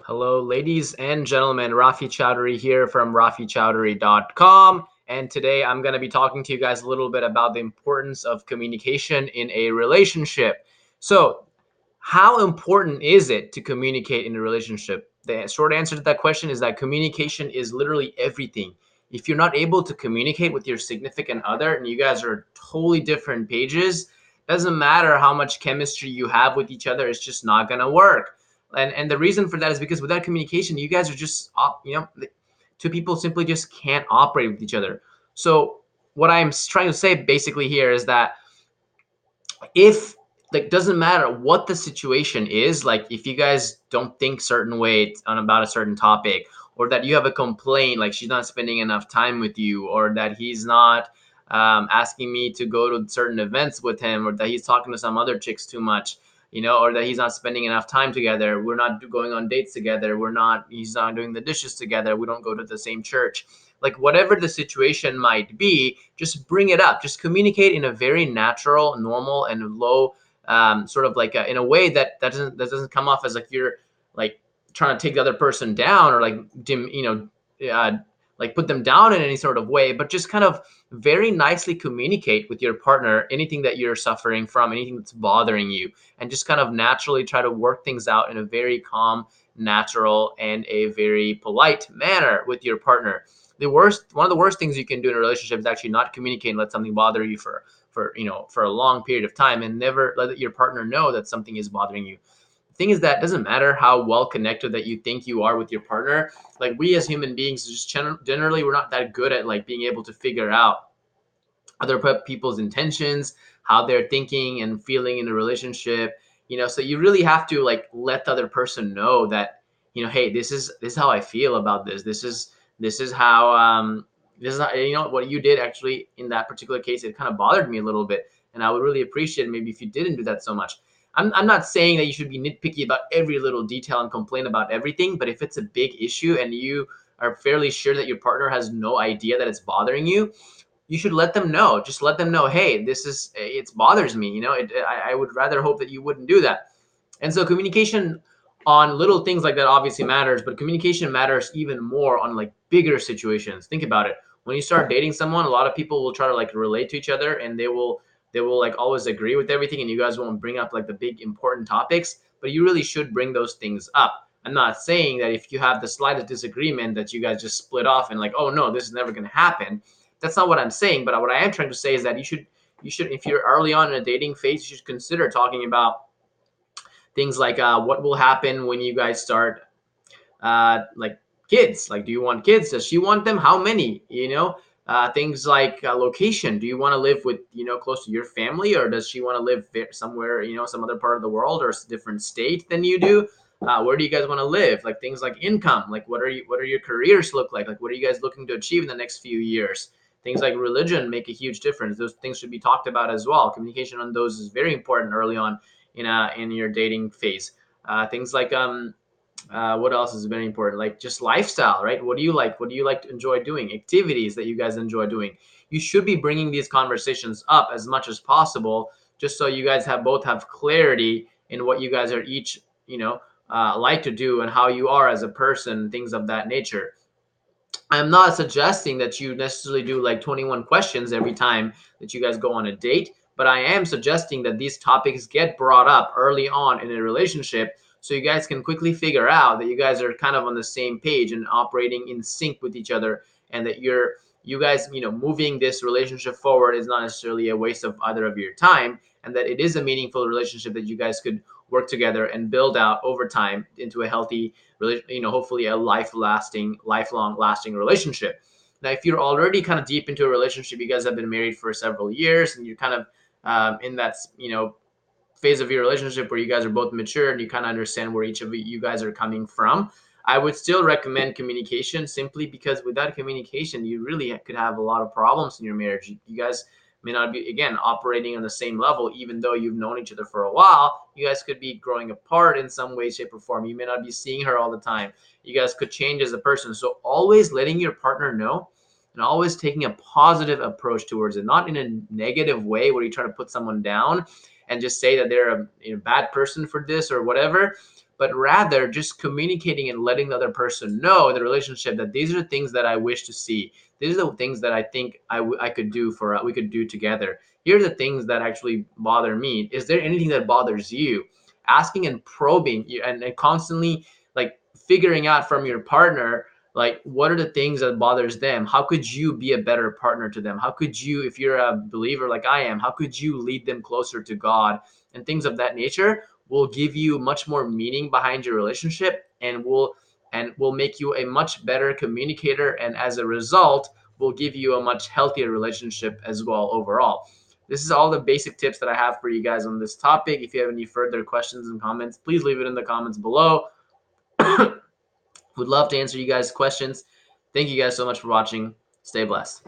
Hello, ladies and gentlemen. Rafi Chowdhury here from RafiChowdhury.com. And today I'm going to be talking to you guys a little bit about the importance of communication in a relationship. So, how important is it to communicate in a relationship? The short answer to that question is that communication is literally everything. If you're not able to communicate with your significant other and you guys are totally different pages, doesn't matter how much chemistry you have with each other, it's just not going to work. And the reason for that is because without communication, you guys are just two people simply just can't operate with each other. So what I'm trying to say basically here is that if like doesn't matter what the situation is, like if you guys don't think certain way on about a certain topic, or that you have a complaint like she's not spending enough time with you, or that he's not asking me to go to certain events with him, or that he's talking to some other chicks too much, or that he's not spending enough time together, we're not going on dates together, he's not doing the dishes together, we don't go to the same church, like whatever the situation might be, just bring it up, just communicate in a very natural, normal, and low sort of like in a way that doesn't come off as like you're like trying to take the other person down, or like like put them down in any sort of way, but just kind of very nicely communicate with your partner anything that you're suffering from, anything that's bothering you, and just kind of naturally try to work things out in a very calm, natural, and a very polite manner with your partner. One of the worst things you can do in a relationship is actually not communicate and let something bother you for a long period of time, and never let your partner know that something is bothering you. The thing is that it doesn't matter how well connected that you think you are with your partner. Like, we as human beings, just generally, we're not that good at like being able to figure out other people's intentions, how they're thinking and feeling in a relationship. So you really have to like let the other person know that, hey, this is how I feel about this. This is how what you did actually in that particular case. It kind of bothered me a little bit, and I would really appreciate it maybe if you didn't do that so much. I'm not saying that you should be nitpicky about every little detail and complain about everything, but if it's a big issue and you are fairly sure that your partner has no idea that it's bothering you, you should let them know. Just let them know, hey, it bothers me. I would rather hope that you wouldn't do that. And so communication on little things like that obviously matters, but communication matters even more on like bigger situations. Think about it. When you start dating someone, a lot of people will try to like relate to each other, and they will like always agree with everything, and you guys won't bring up like the big important topics, but you really should bring those things up. I'm not saying that if you have the slightest disagreement that you guys just split off and like, oh no, this is never going to happen. That's not what I'm saying. But what I am trying to say is that you should, if you're early on in a dating phase, you should consider talking about things like what will happen when you guys start like kids. Like, do you want kids? Does she want them? How many? Things like location. Do you want to live with close to your family, or does she want to live somewhere, some other part of the world or a different state than you do? Where do you guys want to live? Like things like income. Like what are your careers look like? Like what are you guys looking to achieve in the next few years? Things like religion make a huge difference. Those things should be talked about as well. Communication on those is very important early on in your dating phase. Things like what else is very important? Like just lifestyle, right? What do you like? What do you like to enjoy doing? Activities that you guys enjoy doing. You should be bringing these conversations up as much as possible, just so you guys both have clarity in what you guys are each, like to do, and how you are as a person, things of that nature. I'm not suggesting that you necessarily do like 21 questions every time that you guys go on a date, but I am suggesting that these topics get brought up early on in a relationship, so you guys can quickly figure out that you guys are kind of on the same page and operating in sync with each other, and that you guys, moving this relationship forward is not necessarily a waste of either of your time, and that it is a meaningful relationship that you guys could work together and build out over time into a healthy, hopefully a lifelong lasting relationship. Now, if you're already kind of deep into a relationship, you guys have been married for several years, and you're kind of in that phase of your relationship where you guys are both mature and you kind of understand where each of you guys are coming from, I would still recommend communication, simply because without communication, you really could have a lot of problems in your marriage. You guys may not be, again, operating on the same level, even though you've known each other for a while. You guys could be growing apart in some way, shape, or form. You may not be seeing her all the time. You guys could change as a person. So always letting your partner know, and always taking a positive approach towards it, not in a negative way where you try to put someone down and just say that they're a bad person for this or whatever, but rather just communicating and letting the other person know in the relationship that these are the things that I wish to see. These are the things that I think I could do for we could do together. Here are the things that actually bother me. Is there anything that bothers you? Asking and probing and constantly like figuring out from your partner, like what are the things that bothers them. How could you be a better partner to them? How could you, if you're a believer like I am, how could you lead them closer to God? And things of that nature will give you much more meaning behind your relationship, and will make you a much better communicator, and as a result will give you a much healthier relationship as well overall. This is all the basic tips that I have for you guys on this topic. If you have any further questions and comments, please leave it in the comments below. Would love to answer you guys' questions. Thank you guys so much for watching. Stay blessed.